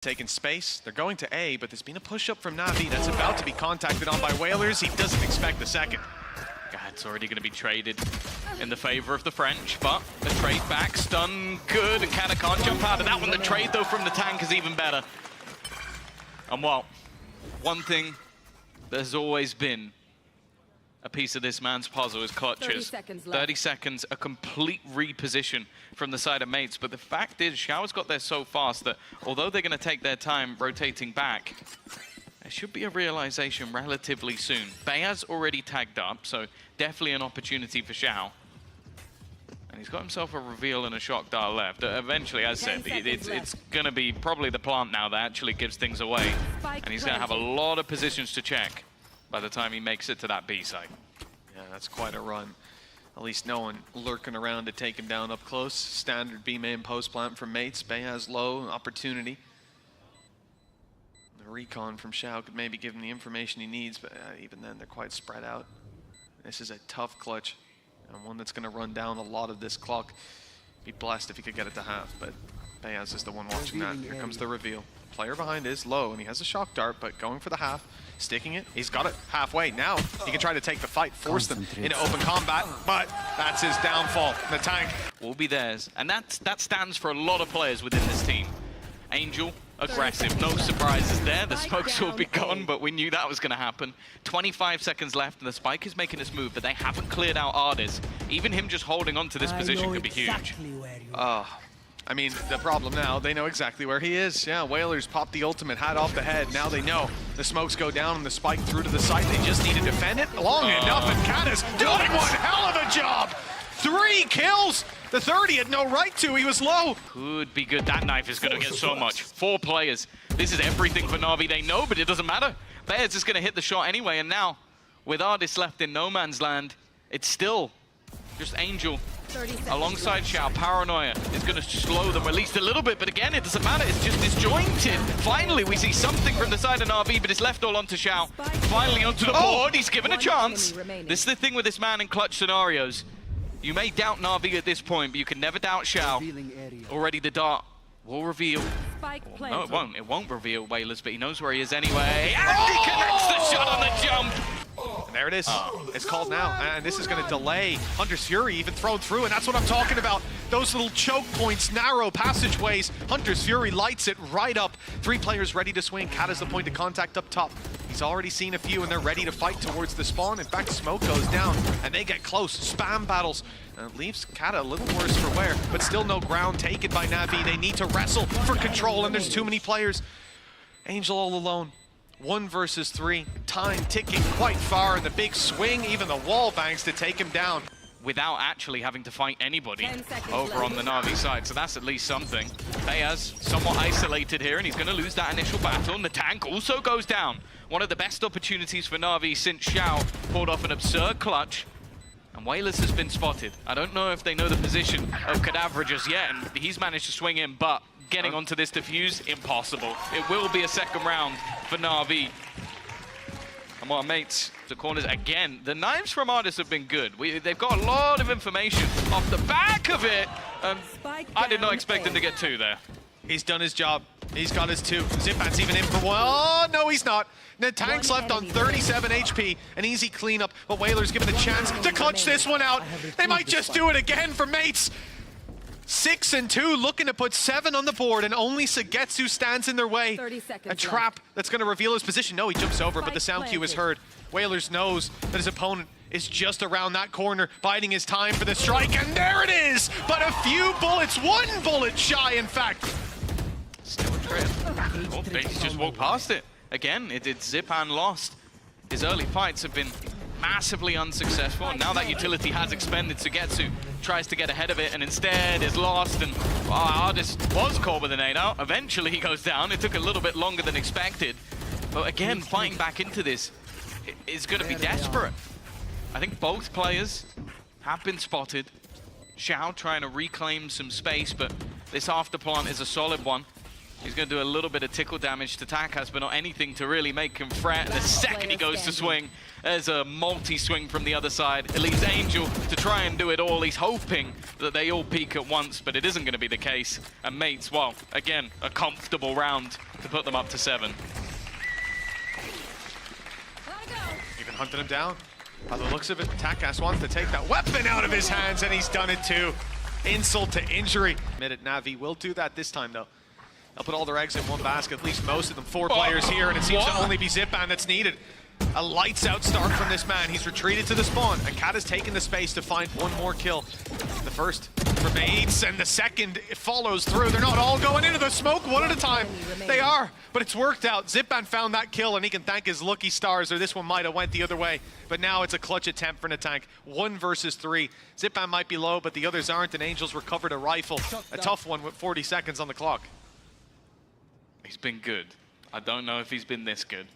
Taking space, they're going to A, but there's been a push up from Navi that's about to be contacted on by Whalers. He doesn't expect the second. It's already going to be traded in the favor of the French, but the trade back's done good, and Kata can't jump out of that one. The trade, though, from the tank is even better. And well, one thing that has always been a piece of this man's puzzle is clutches. 30 seconds, a complete reposition from the side of mates. But the fact is, Xiao's got there so fast that although they're going to take their time rotating back, there should be a realization relatively soon. Beyaz already tagged up, so definitely an opportunity for Xiao. And he's got himself a reveal and a shock dart left. Eventually, as I said, it's going to be probably the plant now that actually gives things away. And he's going to have a lot of positions to check by the time he makes it to that B site. Yeah, that's quite a run. At least no one lurking around to take him down up close. Standard B main post plant from mates. Beyaz low, opportunity. The recon from Xiao could maybe give him the information he needs, but even then they're quite spread out. This is a tough clutch, and one that's going to run down a lot of this clock. Be blessed if he could get it to half, but Beyaz is the one watching that. Here comes the reveal. Player behind is low, and he has a shock dart, but going for the half, sticking it. He's got it halfway. Now he can try to take the fight, force them into open combat, but that's his downfall. The tank will be theirs, and that stands for a lot of players within this team. Angel, aggressive, no surprises there. The smokes will be gone, but we knew that was going to happen. 25 seconds left, and the Spike is making this move, but they haven't cleared out Ardis. Even him just holding on to this position could be huge. I mean, the problem now, they know exactly where he is. Yeah, Whalers popped the ultimate, hat off the head. Now they know the smokes go down and the Spike through to the site. They just need to defend it long enough, and Kata's doing one hell of a job. 3 kills. The third he had no right to. He was low. Could be good. That knife is going to get so much. 4 players. This is everything for Na'Vi. They know, but it doesn't matter. Beyaz is going to hit the shot anyway, and now, with Ardis left in no man's land, it's still just Angel alongside Xiao. Paranoia is going to slow them at least a little bit, but again, it doesn't matter. It's just disjointed. Finally, we see something from the side of Na'Vi, but it's left all onto Xiao. Finally onto the board. He's given a chance. This is the thing with this man in clutch scenarios. You may doubt Na'Vi at this point, but you can never doubt Xiao. Already the dart will reveal. No, it won't. It won't reveal Whalers, but he knows where he is anyway. And he connects the shot on the jump. And there it is. It's called now, and this is going to delay Hunter's Fury even thrown through, and that's what I'm talking about. Those little choke points, narrow passageways. Hunter's Fury lights it right up. 3 players ready to swing. Kata's the point of contact up top. He's already seen a few, and they're ready to fight towards the spawn. In fact, smoke goes down, and they get close. Spam battles. And it leaves Kata a little worse for wear, but still no ground taken by Navi. They need to wrestle for control, and there's too many players. Angel all alone. 1 versus 3. Time ticking quite far, and the big swing, even the wall bangs to take him down. Without actually having to fight anybody over on the Na'Vi side, so that's at least something. Beyaz somewhat isolated here, and he's going to lose that initial battle, and the tank also goes down. One of the best opportunities for Na'Vi since Xiao pulled off an absurd clutch, and Whalers has been spotted. I don't know if they know the position of Cadaver just yet, and he's managed to swing in, but getting onto this defuse, impossible. It will be a second round for Na'Vi. And our mates, the corners again. The knives from Ardis have been good. They've got a lot of information off the back of it. I did not expect him to get 2 there. He's done his job. He's got his 2. Zipat's even in for 1. Oh, no, he's not. The tank's left on 37 HP. An easy cleanup, but Whalers given a chance to clutch this one out. They might just do it again for mates. 6 and 2, looking to put 7 on the board, and only Sagetsu stands in their way. A trap that's going to reveal his position. No, he jumps over, but the sound cue is heard. Whalers knows that his opponent is just around that corner, biding his time for the strike, and there it is! But a few bullets, 1 bullet shy, in fact. Still a trip. Oh, they just walked past it. Again, Zipan lost. His early fights have been massively unsuccessful, and now that utility has expended, Sagetsu tries to get ahead of it and instead is lost, and Ardis was caught with an 8-out. Eventually he goes down. It took a little bit longer than expected, but again, fighting back into this is going to be desperate. I think both players have been spotted. Xiao trying to reclaim some space, but this after plant is a solid one. He's going to do a little bit of tickle damage to Takas, but not anything to really make him fret. And the second he goes to swing, there's a multi-swing from the other side. It leaves Angel to try and do it all. He's hoping that they all peak at once, but it isn't going to be the case. And Mates, well, again, a comfortable round to put them up to 7. Even hunting him down. By the looks of it, Takas wants to take that weapon out of his hands, and he's done it too. Insult to injury. Admitted Navi will do that this time, though. They'll put all their eggs in one basket, at least most of them. 4 players here, and it seems to only be Zipan that's needed. A lights-out start from this man. He's retreated to the spawn, and Cat has taken the space to find one more kill. The first for Mates, and the second follows through. They're not all going into the smoke one at a time. They are, but it's worked out. Zipan found that kill, and he can thank his lucky stars, or this one might have went the other way. But now it's a clutch attempt for Natank. 1 versus 3. Zipan might be low, but the others aren't, and Angels recovered a rifle. A tough one with 40 seconds on the clock. He's been good. I don't know if he's been this good.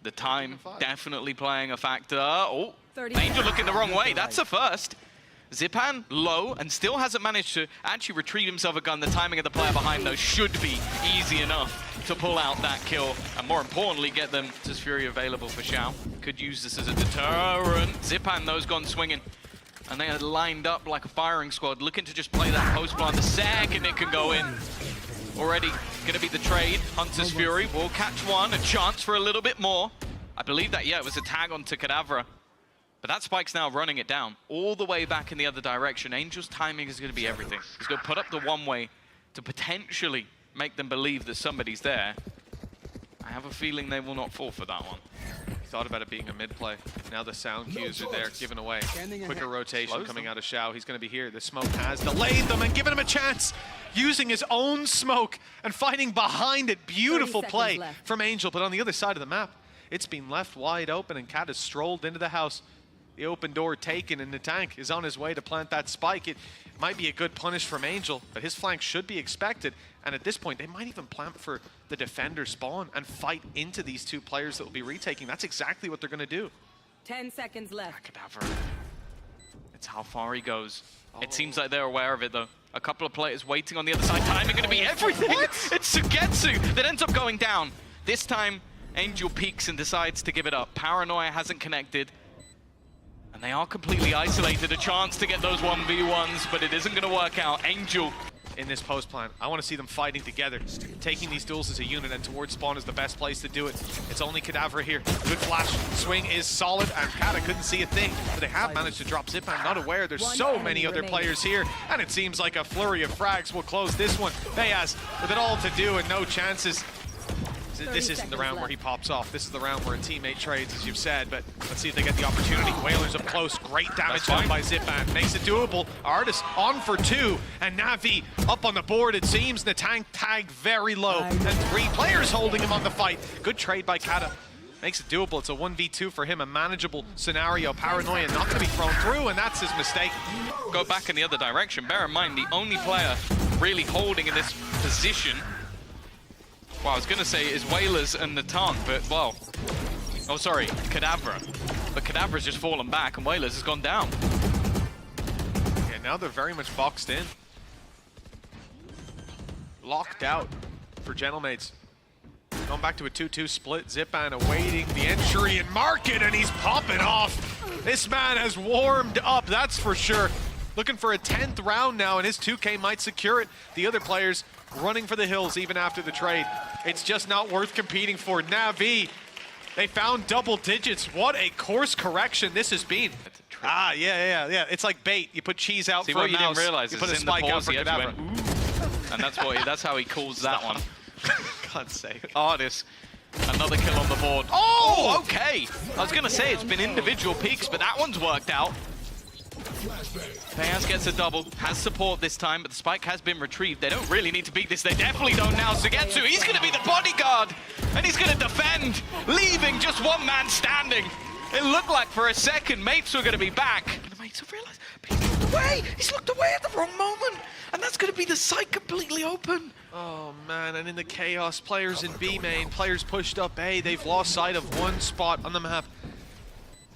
The time definitely playing a factor. Oh, Angel looking the wrong way. That's a first. Zipan low and still hasn't managed to actually retrieve himself a gun. The timing of the player behind, though, should be easy enough to pull out that kill. And more importantly, get them to Fury available for Xiao. Could use this as a deterrent. Zipan, those gone swinging. And they are lined up like a firing squad, looking to just play that post plant the second it can go in. Already going to be the trade. Hunter's Fury will catch one, a chance for a little bit more. I believe that, yeah, it was a tag onto Cadavra. But that Spike's now running it down all the way back in the other direction. Angel's timing is going to be everything. He's going to put up the one-way to potentially make them believe that somebody's there. I have a feeling they will not fall for that one. He thought about it being a mid-play. Now the sound cues are there, given away. Quicker rotation coming out of Xiao. He's going to be here. The smoke has delayed them and given him a chance. Using his own smoke and fighting behind it. Beautiful play from Angel, but on the other side of the map, it's been left wide open, and Cat has strolled into the house. The open door taken, and Natank is on his way to plant that spike. It might be a good punish from Angel, but his flank should be expected. And at this point, they might even plant for the defender spawn and fight into these 2 players that will be retaking. That's exactly what they're going to do. 10 seconds left. Cadaver. It's how far he goes. It seems like they're aware of it, though. A couple of players waiting on the other side. Timing going to be everything. It's Sugetsu that ends up going down. This time, Angel peeks and decides to give it up. Paranoia hasn't connected. And they are completely isolated. A chance to get those 1v1s, but it isn't going to work out. Angel in this post plan. I want to see them fighting together, taking these duels as a unit, and towards spawn is the best place to do it. It's only Cadavra here. Good flash. Swing is solid, and Kata couldn't see a thing, but they have managed to drop Zip. I'm not aware. There's so many other players here, and it seems like a flurry of frags will close this one. Bayaz with it all to do and no chances. This isn't the round where he pops off. This is the round where a teammate trades, as you've said, but let's see if they get the opportunity. Whalers up close. Great damage done by Zipan. Makes it doable. Artis on for 2, and Navi up on the board, it seems. Natank tagged very low, and 3 players holding him on the fight. Good trade by Kata. Makes it doable. It's a 1v2 for him, a manageable scenario. Paranoia not going to be thrown through, and that's his mistake. Go back in the other direction. Bear in mind, the only player really holding in this position, well, I was going to say is Whalers and Natank, but, well, oh, sorry, Cadavra. But Cadavra's just fallen back, and Whalers has gone down. Yeah, now they're very much boxed in. Locked out for Gentlemates. Going back to a 2-2 split. Zipan awaiting the entry and market, and he's popping off. This man has warmed up, that's for sure. Looking for a 10th round now, and his 2K might secure it. The other players running for the hills even after the trade. It's just not worth competing for. Navi, they found double digits. What a course correction this has been. Ah, yeah. It's like bait. You put cheese out for a mouse. You didn't realize you put a spike out for Cadavra. And that's how he calls that one. God's sake. Artis, another kill on the board. Oh, okay. I was going to say it's been individual peaks, but that one's worked out. Bayaz gets a double, has support this time, but the spike has been retrieved. They don't really need to beat this. They definitely don't now. Sugetsu, he's going to be the bodyguard, and he's going to defend, leaving just one man standing. It looked like for a second Mates were going to be back. And the Mates have realized, but he's looked away. He's looked away at the wrong moment, and that's going to be the site completely open. Oh man, and in the chaos, players in B main, players pushed up A, they've lost sight of one spot on the map.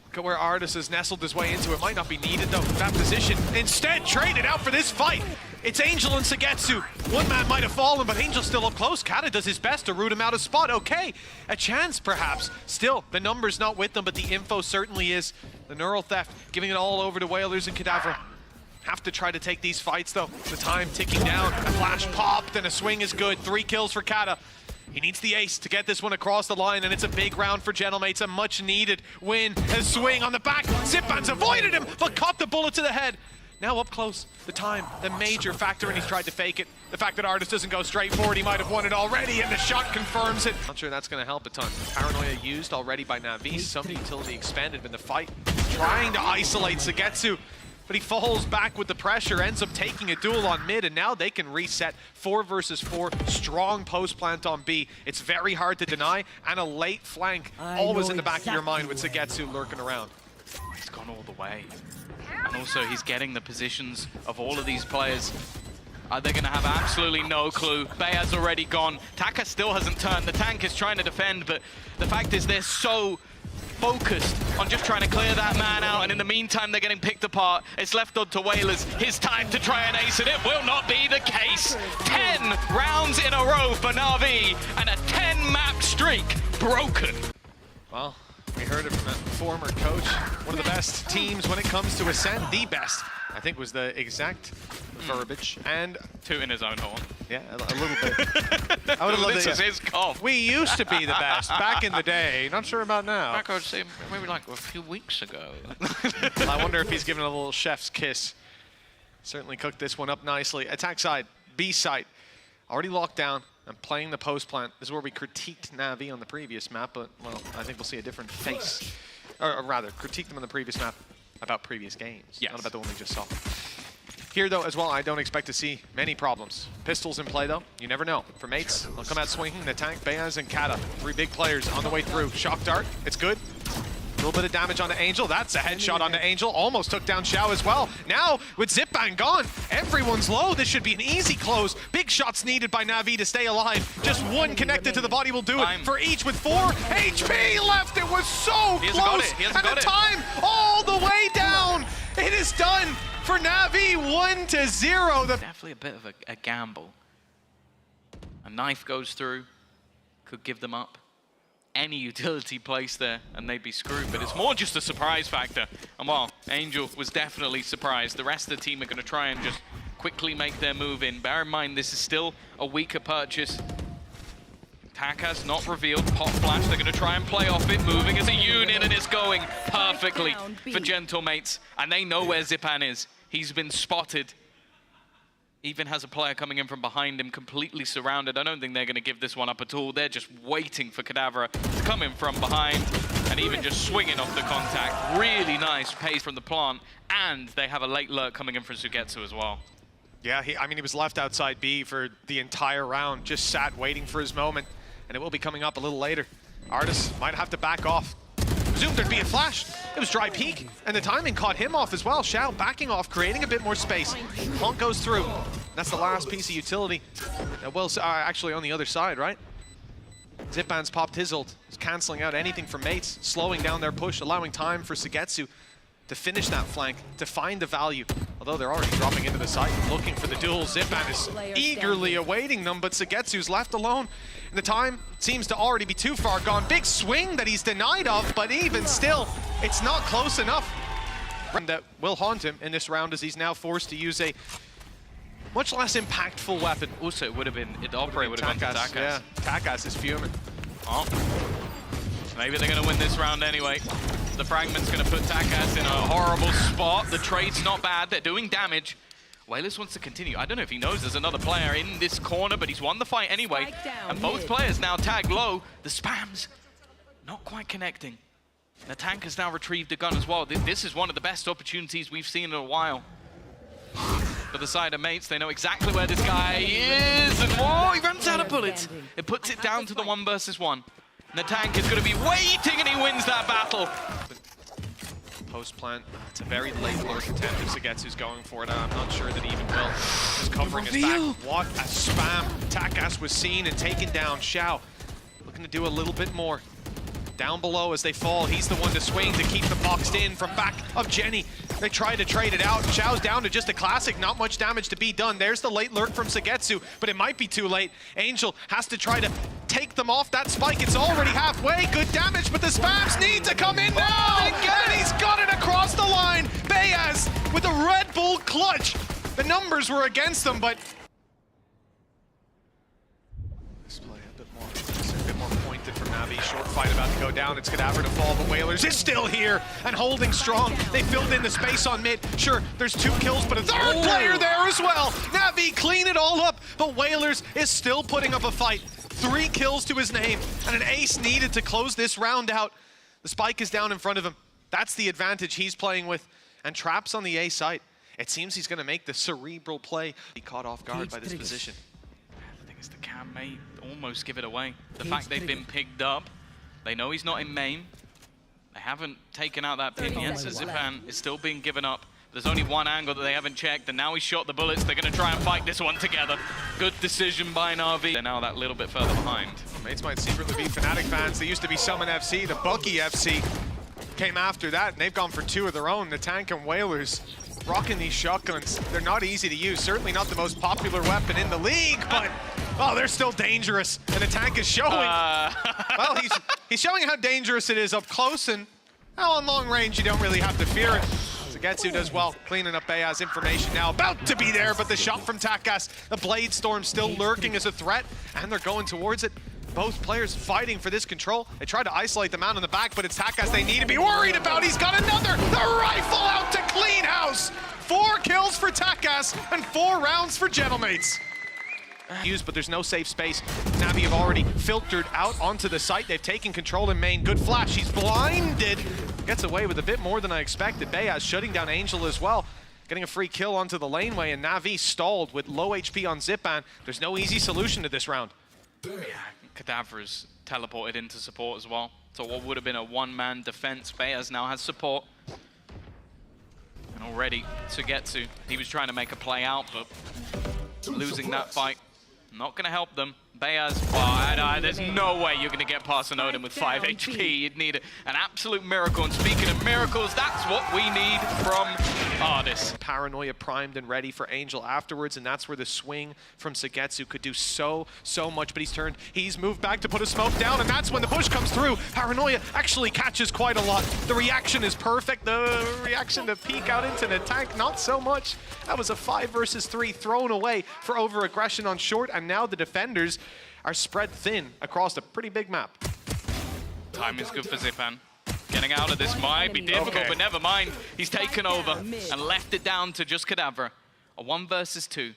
Look at where Artis has nestled his way into it. Might not be needed though, that position. Instead, traded out for this fight. It's Angel and Sugetsu. One man might have fallen, but Angel's still up close. Kata does his best to root him out of spot. Okay, a chance perhaps. Still, the number's not with them, but the info certainly is. The neural theft, giving it all over to Whalers and Kadavra. Have to try to take these fights though. The time ticking down. A flash popped and a swing is good. 3 kills for Kata. He needs the ace to get this one across the line, and it's a big round for Gentlemates. A much needed win. A swing on the back. Zipban's avoided him, but caught the bullet to the head. Now up close, the time, the major factor, and he's tried to fake it. The fact that Artis doesn't go straight forward, he might have won it already, and the shot confirms it. Not sure that's going to help a ton. Paranoia used already by Navi. Some utility expanded in the fight, trying to isolate Sugetsu, but he falls back with the pressure, ends up taking a duel on mid, and now they can reset 4 versus 4. Strong post plant on B. It's very hard to deny, and a late flank always in the back of your mind with Sugetsu lurking around. He's gone all the way. And also, he's getting the positions of all of these players. They're going to have absolutely no clue. Bea's already gone. Taka still hasn't turned. The tank is trying to defend, but the fact is they're so focused on just trying to clear that man out, and in the meantime, they're getting picked apart. It's left on to Whalers. His time to try and ace it. It will not be the case. 10 rounds in a row for Na'Vi, and a 10-map streak broken. Well, we heard it from a former coach. One of the best teams when it comes to Ascend. The best, I think, was the exact verbiage. And tooting his own horn. Yeah, a little bit. I would have loved This is his cough. We used to be the best back in the day. Not sure about now. Back, I would say, maybe like a few weeks ago. Well, I wonder if he's given a little chef's kiss. Certainly cooked this one up nicely. Attack side, B site, already locked down. And playing the post plant. This is where we critiqued Navi on the previous map, but, well, I think we'll see a different face. Or rather, critiqued them on the previous map about previous games, yes. Not about the one we just saw. Here, though, as well, I don't expect to see many problems. Pistols in play, though. You never know. For mates, they'll come out swinging. The tank, Beaz, and Kata. 3 big players on the way through. Shock dart, it's good. A little bit of damage onto Angel. That's a headshot onto Angel. Almost took down Xiao as well. Now, with Zipban gone, everyone's low. This should be an easy close. Big shots needed by Na'Vi to stay alive. Just one connected to the body will do it. For each with 4 HP left. It was so close. And the time all the way down. It is done for Na'Vi, 1-0. Definitely a bit of a gamble. A knife goes through, could give them up. Any utility placed there and they'd be screwed, but it's more just a surprise factor. And well, Angel was definitely surprised. The rest of the team are going to try and just quickly make their move in. Bear in mind, this is still a weaker purchase. Taka's not revealed. Pop flash, they're going to try and play off it, moving as a unit, and it's going perfectly for Gentlemates. And they know where Zipan is. He's been spotted. Even has a player coming in from behind him, completely surrounded. I don't think they're going to give this one up at all. They're just waiting for Kadavra to come in from behind and even just swinging off the contact. Really nice pace from the plant. And they have a late lurk coming in from Sugetsu as well. Yeah, he was left outside B for the entire round. Just sat waiting for his moment. And it will be coming up a little later. Artis might have to back off. Presumed there'd be a flash. It was dry peak, and the timing caught him off as well. Xiao backing off, creating a bit more space. Honk goes through. That's the last piece of utility. Well, actually on the other side, right? Zipban's popped his ult. He's canceling out anything from mates, slowing down their push, allowing time for Sugetsu to finish that flank, to find the value. Although they're already dropping into the site, looking for the duel. Zipban is eagerly awaiting them, but Sugetsu's left alone. And the time seems to already be too far gone. Big swing that he's denied of, but even still, it's not close enough. And that will haunt him in this round as he's now forced to use a much less impactful weapon. Also, it would have been, the operator would have gone to Takas. Yeah, Takas is fuming. Oh. Maybe they're going to win this round anyway. The fragment's going to put Takas in a horrible spot. The trade's not bad. They're doing damage. Whalers wants to continue. I don't know if he knows there's another player in this corner, but he's won the fight anyway. And both players now tagged low. The spams not quite connecting. The tank has now retrieved a gun as well. This is one of the best opportunities we've seen in a while. For the side of mates, they know exactly where this guy is. And whoa, he runs out of bullets. It puts it down to the 1 versus 1. And the tank is going to be waiting, and he wins that battle. Post plant, it's a very late lurk attempt if Sugetsu's going for it. I'm not sure that he even will. Just covering his back. What a spam. Takas was seen and taken down. Xiao looking to do a little bit more. Down below as they fall, he's the one to swing to keep them boxed in from back of Jenny. They try to trade it out. Xiao's down to just a classic, not much damage to be done. There's the late lurk from Sagetsu, but it might be too late. Angel has to try to take them off that spike. It's already halfway. Good damage, but the spams need to come in now. And he's got it across the line. Bayaz with a Red Bull clutch. The numbers were against them, but this play a bit more pointed from Navi. Short fight about to go down. It's Cadaver to fall, but Whalers is still here and holding strong. They filled in the space on mid. Sure, there's 2 kills, but a third player there as well. Navi clean it all up, but Whalers is still putting up a fight. 3 kills to his name, and an ace needed to close this round out. The spike is down in front of him. That's the advantage he's playing with, and Traps on the A site. It seems he's going to make the cerebral play. He caught off guard by this position. The thing is, the cam may almost give it away. The fact they've been picked up, they know he's not in main. They haven't taken out that pin yet, so Zipan is still being given up. There's only one angle that they haven't checked, and now he's shot the bullets. They're going to try and fight this one together. Good decision by Na'Vi. They're now that little bit further behind. Mates might secretly be Fnatic fans. They used to be Summon FC. The Bucky FC came after that, and they've gone for 2 of their own. The Tank and Whalers rocking these shotguns. They're not easy to use. Certainly not the most popular weapon in the league, but oh, they're still dangerous. And the Tank is showing. Well, he's showing how dangerous it is up close, and well, on long range, you don't really have to fear it. Getsu does well, cleaning up Bayaz. Information now about to be there, but the shot from Takas, the Blade Storm still lurking as a threat, and they're going towards it. Both players fighting for this control. They tried to isolate the man on the back, but it's Takas they need to be worried about. He's got another, the rifle out to clean house. 4 kills for Takas and 4 rounds for Gentlemates. But there's no safe space. Navi have already filtered out onto the site. They've taken control in main. Good flash, he's blinded. Gets away with a bit more than I expected. Bayaz shutting down Angel as well. Getting a free kill onto the laneway, and Navi stalled with low HP on Zipan. There's no easy solution to this round. Yeah, Cadaver's teleported into support as well. So what would have been a one-man defense, Bayaz now has support. And already, Sugetsu, he was trying to make a play out, but losing that fight, not going to help them. Bayaz, there's no way you're going to get past an Odin with 5 HP. You'd need an absolute miracle. And speaking of miracles, that's what we need from Artis. Paranoia primed and ready for Angel afterwards, and that's where the swing from Sagetsu could do so much, but he's moved back to put a smoke down, and that's when the push comes through. Paranoia actually catches quite a lot. The reaction is perfect. The reaction to peek out into the tank, not so much. That was a 5 versus 3 thrown away for over-aggression on short, and now the defenders are spread thin across a pretty big map. Time is good for Zipan. Getting out of this might be difficult, but never mind. He's taken over and left it down to just Cadaver. A 1 versus 2.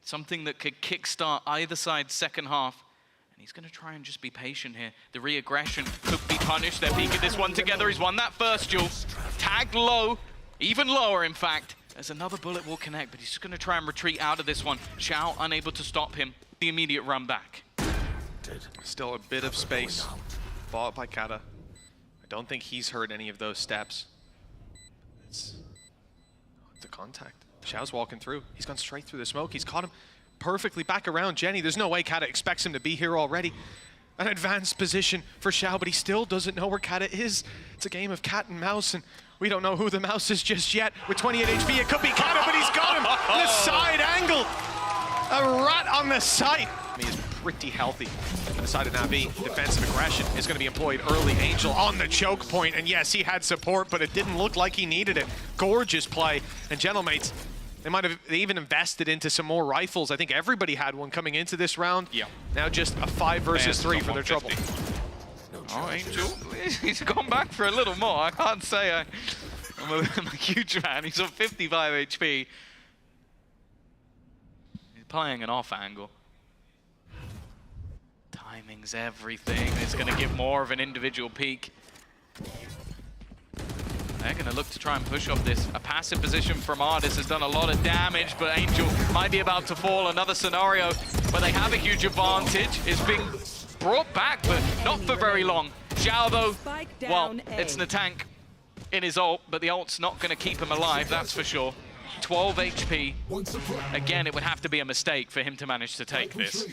Something that could kickstart either side's second half. And he's going to try and just be patient here. The re-aggression could be punished. They're peeking this one together. He's won that first duel. Tagged low, even lower in fact. As another bullet will connect, but he's just going to try and retreat out of this one. Xiao unable to stop him. The immediate run back. Still a bit of space. Bought by Kata. I don't think he's heard any of those steps. It's a contact. Xiao's walking through. He's gone straight through the smoke. He's caught him perfectly back around Jenny. There's no way Kata expects him to be here already. An advanced position for Xiao, but he still doesn't know where Kata is. It's a game of cat and mouse, and we don't know who the mouse is just yet. With 28 HP, it could be Kata, but he's got him in a side angle. A rat on the site. He is pretty healthy. On the side of Navi, defensive aggression is going to be employed early. Angel on the choke point, and yes, he had support, but it didn't look like he needed it. Gorgeous play, and Gentlemates, they even invested into some more rifles. I think everybody had one coming into this round. Yeah. Now just a 5 versus 3 for their trouble. Oh, Angel, he's gone back for a little more. I can't say I'm a huge fan. He's on 55 HP. He's playing an off angle. Timing's everything. It's going to give more of an individual peak. They're going to look to try and push off this. A passive position from Artis has done a lot of damage, but Angel might be about to fall. Another scenario where they have a huge advantage is being brought back, but not for very long. Xiao, though, well, it's the tank in his ult, but the ult's not going to keep him alive, that's for sure. 12 HP. Again, it would have to be a mistake for him to manage to take this.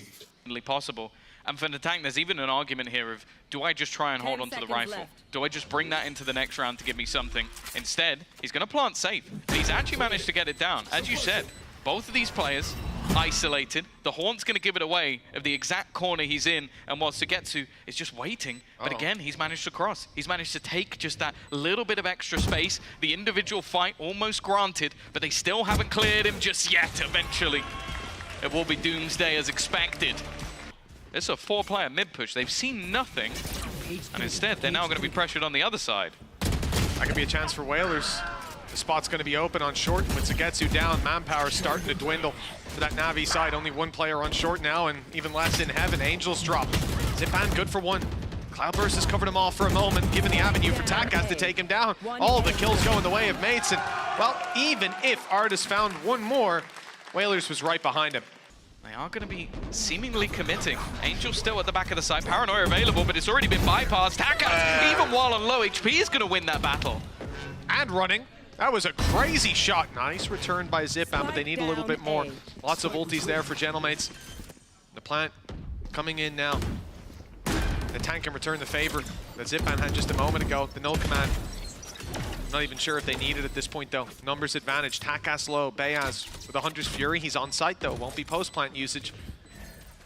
Possible. And for the tank, there's even an argument here of, do I just try and hold 10 on to the seconds rifle? left. Do I just bring that into the next round to give me something? Instead, he's going to plant safe. And he's actually managed to get it down. As you said, both of these players isolated. The Haunt's going to give it away of the exact corner he's in, and while Sugetsu is just waiting. But again, he's managed to cross. He's managed to take just that little bit of extra space. The individual fight almost granted, but they still haven't cleared him just yet. Eventually, it will be Doomsday as expected. It's a 4-player mid-push. They've seen nothing, and instead, they're now going to be pressured on the other side. That could be a chance for Whalers. The spot's going to be open on short with Sugetsu down. Manpower starting to dwindle for that Na'Vi side. Only one player on short now, and even less in heaven. Angels drop. Zipan good for one. Cloudburst has covered him off for a moment, giving the avenue for Takas to take him down. All the kills go in the way of mates, and, well, even if Artis found one more, Whalers was right behind him. They are going to be seemingly committing. Angel still at the back of the side. Paranoia available, but it's already been bypassed. Takas, even while on low HP, is going to win that battle. And running. That was a crazy shot. Nice return by Zipan, but they need a little bit more. Lots of ultis there for Gentlemates. The plant coming in now. The tank can return the favor that Zipan had just a moment ago. The null command. I'm not even sure if they need it at this point, though. Numbers advantage. Takas low. Bayaz with a Hunter's Fury. He's on site, though. Won't be post-plant usage.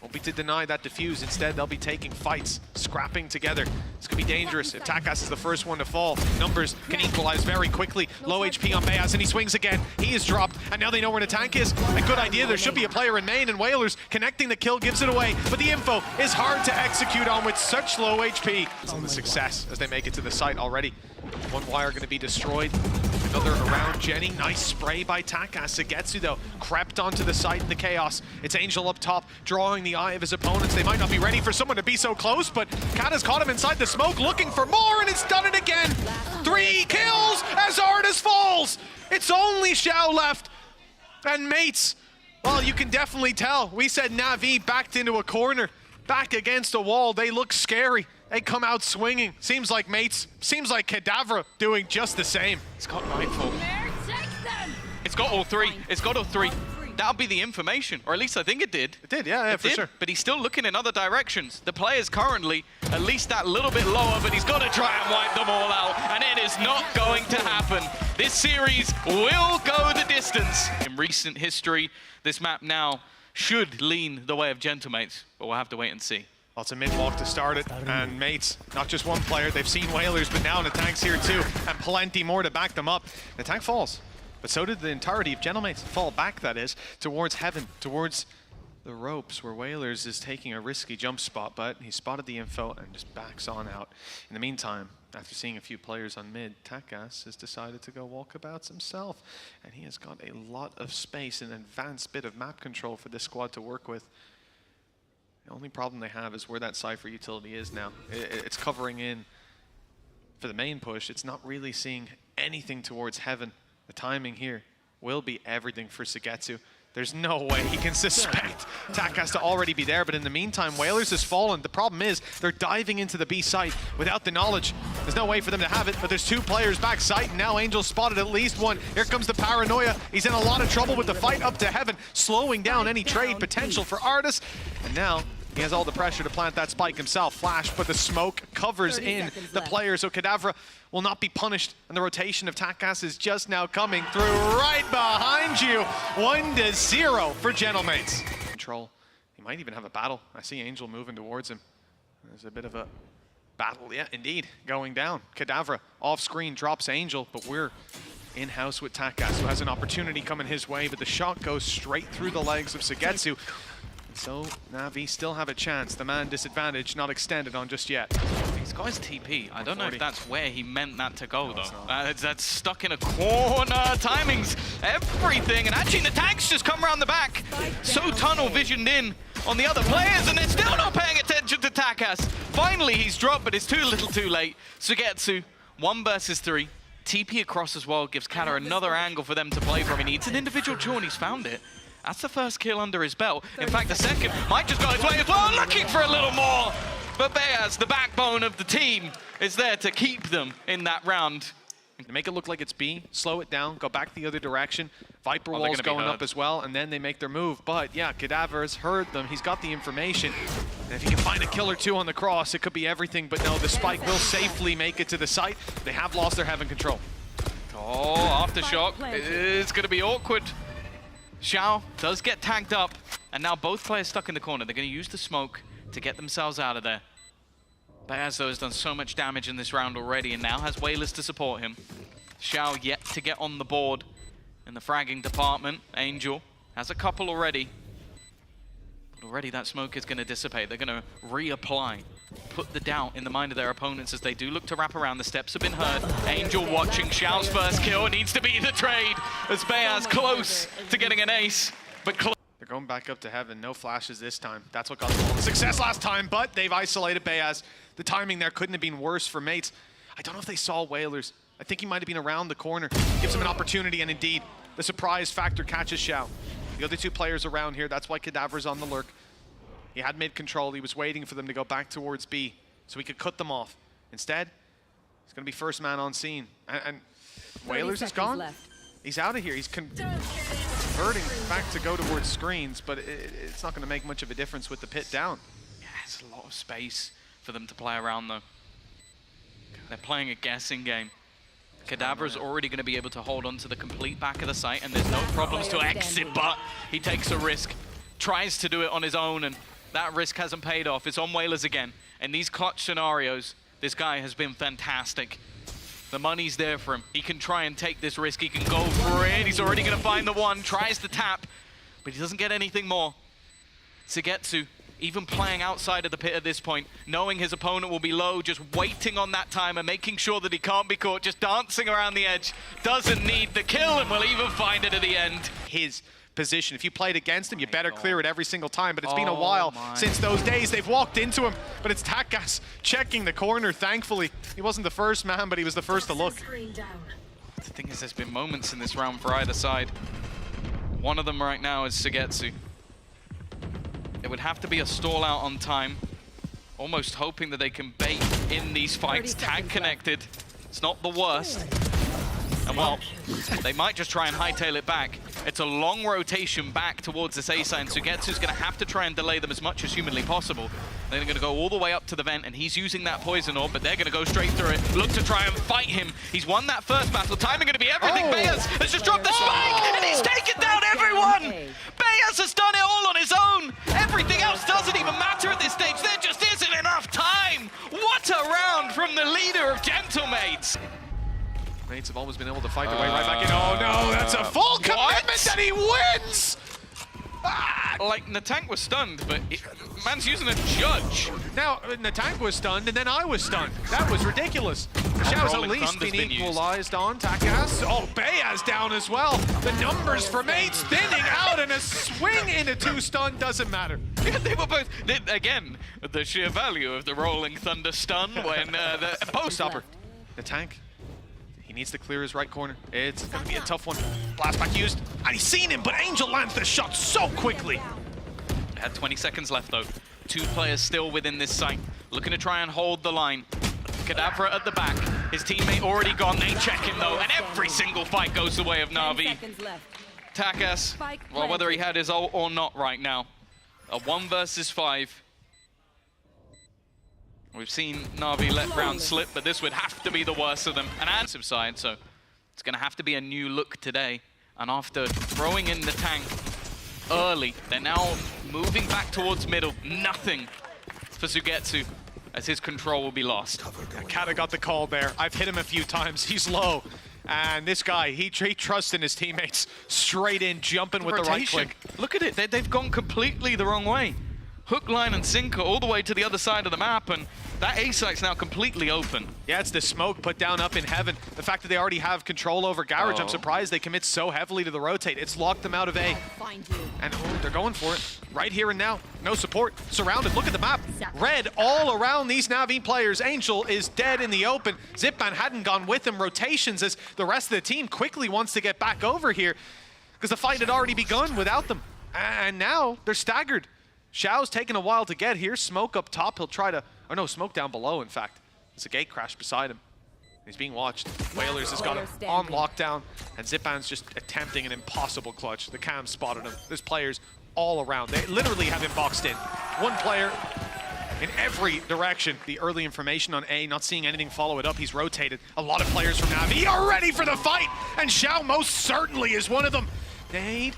Won't be to deny that diffuse. Instead, they'll be taking fights, scrapping together. This could be dangerous if Takas is the first one to fall. Numbers can equalize very quickly. Low HP on Bayaz, and he swings again. He is dropped, and now they know where the tank is. A good idea. There should be a player in main, and Whalers connecting the kill gives it away. But the info is hard to execute on with such low HP. Some of the success as they make it to the site already. One wire going to be destroyed. Another around Jenny. Nice spray by Takas. Sugetsu, though, crept onto the site in the chaos. It's Angel up top, drawing the eye of his opponents. They might not be ready for someone to be so close, but Kata's caught him inside the smoke, looking for more, and it's done it again. 3 kills as Artis falls. It's only Xiao left. And mates, well, you can definitely tell. We said Na'Vi backed into a corner, back against a wall. They look scary. They come out swinging. Seems like mates, seems like Kadavra doing just the same. It's got Nightfall. It's got all 3. It's got all 3. That'll be the information, or at least I think it did. It did, yeah, for sure. But he's still looking in other directions. The player's currently at least that little bit lower, but he's got to try and wipe them all out, and it is not going to happen. This series will go the distance. In recent history, this map now should lean the way of Gentlemates, but we'll have to wait and see. Well, it's a mid-walk to start it, and mates, not just one player, they've seen Whalers, but now the tank's here too, and plenty more to back them up. The tank falls, but so did the entirety of Gentlemates. Fall back, that is, towards heaven, towards the ropes, where Whalers is taking a risky jump spot, but he spotted the info and just backs on out. In the meantime, after seeing a few players on mid, Takas has decided to go walkabouts himself, and he has got a lot of space, an advanced bit of map control for this squad to work with. The only problem they have is where that Cypher utility is now. It's covering in for the main push. It's not really seeing anything towards heaven. The timing here will be everything for Sugetsu. There's no way he can suspect Takas to already be there, but in the meantime, Whalers has fallen. The problem is they're diving into the B site without the knowledge. There's no way for them to have it, but there's 2 players back site, and now Angel spotted at least one. Here comes the Paranoia. He's in a lot of trouble with the fight up to heaven, slowing down any trade potential for Artis. And now he has all the pressure to plant that spike himself. Flash, but the smoke covers in the player, so Kadavra will not be punished, and the rotation of Takas is just now coming through right behind you. 1-0 for Gentlemates. Control. He might even have a battle. I see Angel moving towards him. There's a bit of a battle, yeah, indeed, going down. Kadavra off screen drops Angel, but we're in-house with Takas, who has an opportunity coming his way, but the shot goes straight through the legs of Sugetsu. So Na'Vi still have a chance. The man disadvantage not extended on just yet. He's got his TP. I don't know if that's where he meant that to go, though. That's stuck in a corner. Timings, everything. And actually, the tanks just come around the back. So tunnel visioned in on the other players, and they're still not paying attention to Takas. Finally, he's dropped, but it's too little too late. Sugetsu, 1 versus 3. TP across as well gives Kata another angle for them to play from. He needs an individual kill, and he's found it. That's the first kill under his belt. In fact, the second might just go his way as well, looking for a little more. But Bayaz, the backbone of the team, is there to keep them in that round. Make it look like it's B, slow it down, go back the other direction. Viper they're wall's gonna be going heard. up as well, and then they make their move. But yeah, Cadaver has heard them. He's got the information. And if he can find a kill or two on the cross, it could be everything. But no, the spike will safely make it to the site. They have lost their heaven control. Oh, aftershock. It's going to be awkward. Xiao does get tagged up, and now both players stuck in the corner. They're going to use the smoke to get themselves out of there. Beaz, though, has done so much damage in this round already, and now has Wailers to support him. Xiao yet to get on the board in the fragging department. Angel has a couple already. But already that smoke is going to dissipate. They're going to reapply, put the doubt in the mind of their opponents as they do look to wrap around. The steps have been heard. Angel watching Xiao's first kill. Needs to be the trade as Beaz close to getting an ace, but close. They're going back up to heaven. No flashes this time. That's what got them all the success last time, but they've isolated Beaz. The timing there couldn't have been worse for mates. I don't know if they saw Wailers. I think he might have been around the corner. Gives him an opportunity, and indeed, the surprise factor catches Xiao. The other two players around here, that's why Cadaver's on the lurk. He had mid-control. He was waiting for them to go back towards B so he could cut them off. Instead, he's going to be first man on scene. And Wailers is gone. Left. He's out of here. He's converting back to go towards screens, but it's not going to make much of a difference with the pit down. Yeah, it's a lot of space for them to play around, though. They're playing a guessing game. Cadaver's already going to be able to hold on to the complete back of the site, and there's no problems to exit, but he takes a risk, tries to do it on his own, and that risk hasn't paid off. It's on Wailers again. In these clutch scenarios, this guy has been fantastic. The money's there for him. He can try and take this risk. He can go for it. He's already going to find the one, tries to tap, but he doesn't get anything more. Sugetsu, even playing outside of the pit at this point, knowing his opponent will be low, just waiting on that timer, making sure that he can't be caught, just dancing around the edge. Doesn't need the kill and will even find it at the end. His position. If you played against him, you better clear it every single time, but it's been a while since those days. They've walked into him, but it's Takas checking the corner, thankfully. He wasn't the first man, but he was the first to look. The thing is, there's been moments in this round for either side. One of them right now is Sugetsu. It would have to be a stall out on time, almost hoping that they can bait in these fights. Tag connected. It's not the worst. And well, they might just try and hightail it back. It's a long rotation back towards this A side, and Sugetsu's going to have to try and delay them as much as humanly possible. They're going to go all the way up to the vent, and he's using that poison orb, but they're going to go straight through it. Look to try and fight him. He's won that first battle. Timing going to be everything. Beaz has just dropped the spike, and he's taken down everyone! Beaz has done it all on his own! Everything else doesn't even matter at this stage. There just isn't enough time! What a round from the leader of Gentlemates! Mates have always been able to fight their way right back in. Oh no, that's a full commitment that he wins! Like, Natank was stunned, but man's using a judge. Now, Natank was stunned, and then I was stunned. That was ridiculous. Xiao's at least been equalized on Takas. Oh, Beaz down as well. The numbers for mates thinning out, and a swing into 2 stun doesn't matter. Yeah, they were both, again, the sheer value of the Rolling Thunder stun when the post-upper. Natank. He needs to clear his right corner. It's going to be a tough one. Blast back used. And he's seen him, but Angel lands the shot so quickly. Had 20 seconds left, though. 2 players still within this site. Looking to try and hold the line. Cadaver at the back. His teammate already gone. They check him, though. And every single fight goes the way of Na'Vi. Takas, well, whether he had his ult or not right now. A 1 versus 5. We've seen Na'Vi let round slip, but this would have to be the worst of them. An answer side, so it's going to have to be a new look today. And after throwing in the tank early, they're now moving back towards middle. Nothing for Sugetsu, as his control will be lost. Kata got the call there. I've hit him a few times. He's low. And this guy, he trusts in his teammates. Straight in, jumping with the right click. Look at it. They've gone completely the wrong way. Hook, line, and sinker all the way to the other side of the map, and that A site's now completely open. Yeah, it's the smoke put down up in heaven. The fact that they already have control over Garage, I'm surprised they commit so heavily to the rotate. It's locked them out of A. And they're going for it. Right here and now. No support. Surrounded. Look at the map. Red all around these Na'Vi players. Angel is dead in the open. Zipman hadn't gone with him. Rotations as the rest of the team quickly wants to get back over here because the fight had already begun without them. And now they're staggered. Xiao's taking a while to get here. Smoke up top. He'll try to... Oh no, smoke down below, in fact. There's a gate crash beside him. He's being watched. Whalers has got him on lockdown, and Zipan's just attempting an impossible clutch. The cam spotted him. There's players all around. They literally have him boxed in. One player in every direction. The early information on A, not seeing anything follow it up. He's rotated. A lot of players from Navi are ready for the fight, and Xiao most certainly is one of them. Nade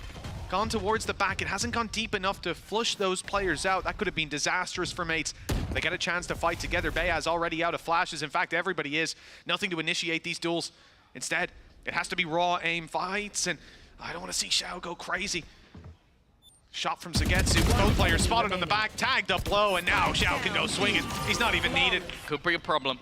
gone towards the back. It hasn't gone deep enough to flush those players out. That could have been disastrous for mates. They get a chance to fight together. Bea's already out of flashes. In fact, everybody is. Nothing to initiate these duels. Instead, it has to be raw aim fights, and I don't want to see Xiao go crazy. Shot from Sugetsu. Both players spotted on the back, tagged up low, and now Xiao can go swinging. He's not even needed. Could be a problem.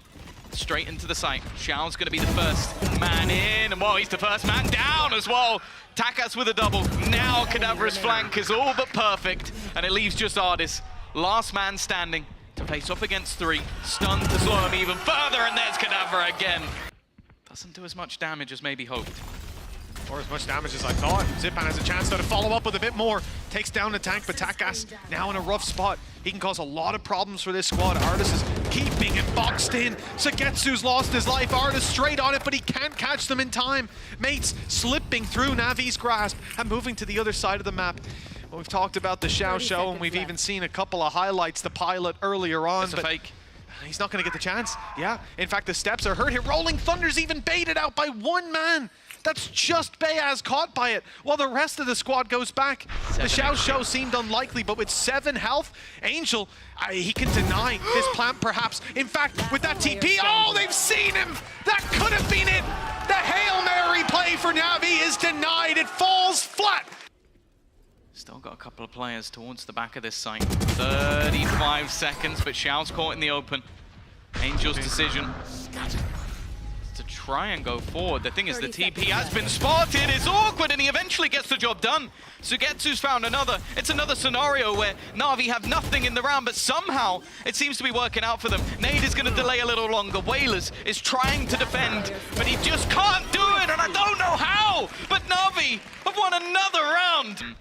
Straight into the site. Xiao's going to be the first man in, and well, he's the first man down as well. Takas with a double. Now Kadavra's flank is all but perfect, and it leaves just Ardis. Last man standing to face off against 3. Stunned to slow him even further, and there's Kadavra again. Doesn't do as much damage as maybe hoped. Or as much damage as I thought. Zipan has a chance though to follow up with a bit more. Takes down the tank, but Takas now in a rough spot. He can cause a lot of problems for this squad. Ardis is keeping it boxed in. Sugetsu's lost his life. Ardis straight on it, but he can't catch them in time. Mates slipping through Navi's grasp and moving to the other side of the map. Well, we've talked about the Xiao show, and we've even seen a couple of highlights, the pilot earlier on. It's a fake. He's not going to get the chance. Yeah, in fact, the steps are hurt here. Rolling Thunder's even baited out by one man. That's just Beaz caught by it, while the rest of the squad goes back. The Xiao show seemed unlikely, but with 7 health, Angel, he can deny this plant perhaps. In fact, with that TP, oh, they've seen him! That could have been it! The Hail Mary play for Navi is denied. It falls flat. Still got a couple of players towards the back of this site. 35 seconds, but Xiao's caught in the open. Angel's decision to try and go forward. The thing is, the TP has been spotted. It's awkward, and he eventually gets the job done. Sugetsu's found another. It's another scenario where Na'Vi have nothing in the round, but somehow it seems to be working out for them. Nade is going to delay a little longer. Whalers is trying to defend, but he just can't do it, and I don't know how. But Na'Vi have won another round.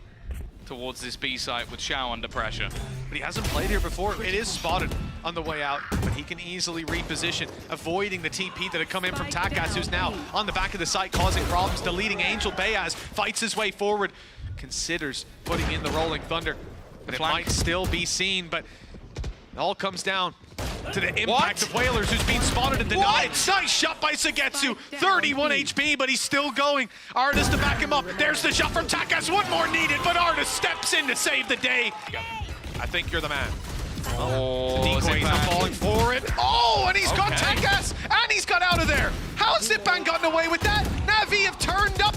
Towards this B site with Xiao under pressure. But he hasn't played here before. It is spotted on the way out, but he can easily reposition, avoiding the TP that had come in from Takas, who's now on the back of the site causing problems, deleting Angel. Beaz fights his way forward, considers putting in the Rolling Thunder, but it might still be seen, but it all comes down to the impact of Whalers, who's being spotted and denied. Nice shot by Sugetsu, 31 HP, but he's still going. Ardis to back him up. There's the shot from Takas, one more needed, but Ardis steps in to save the day. I think you're the man. Oh, Decoy's not falling for it. Oh, and he's got Takas, and he's got out of there. How has Zipan gotten away with that? Navi have turned up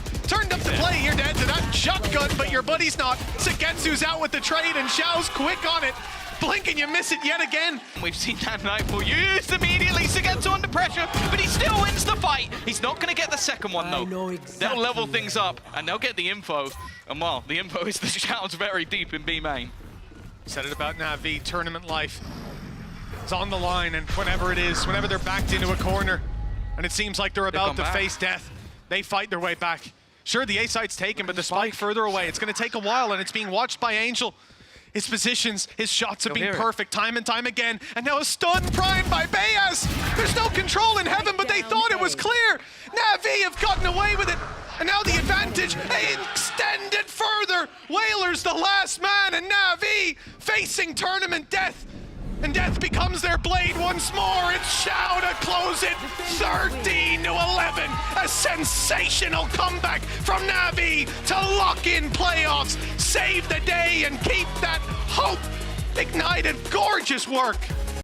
the play. You're dead to that shotgun, but your buddy's not. Sugetsu's out with the trade, and Xiao's quick on it. Blink and you miss it yet again. We've seen that Nightfall used immediately. Sugetsu under pressure, but he still wins the fight. He's not going to get the second one, though. They'll level things up, and they'll get the info. And well, the info is the Xiao's very deep in B main. Said it about Navi, tournament life. It's on the line, and whenever it is, whenever they're backed into a corner, and it seems like they're about to face death, they fight their way back. Sure, the A site's taken, but the spike further away. It's going to take a while, and it's being watched by Angel. His positions, his shots have been perfect time and time again. And now a stun primed by Beaz. There's no control in heaven, but they thought it was clear. Navi have gotten away with it. And now the advantage, they extend it further. Whalers the last man, and Navi facing tournament death. And death becomes their blade once more. It's Xiao to close it, 13-11. A sensational comeback from Navi to lock in playoffs, save the day, and keep that hope ignited. Gorgeous work.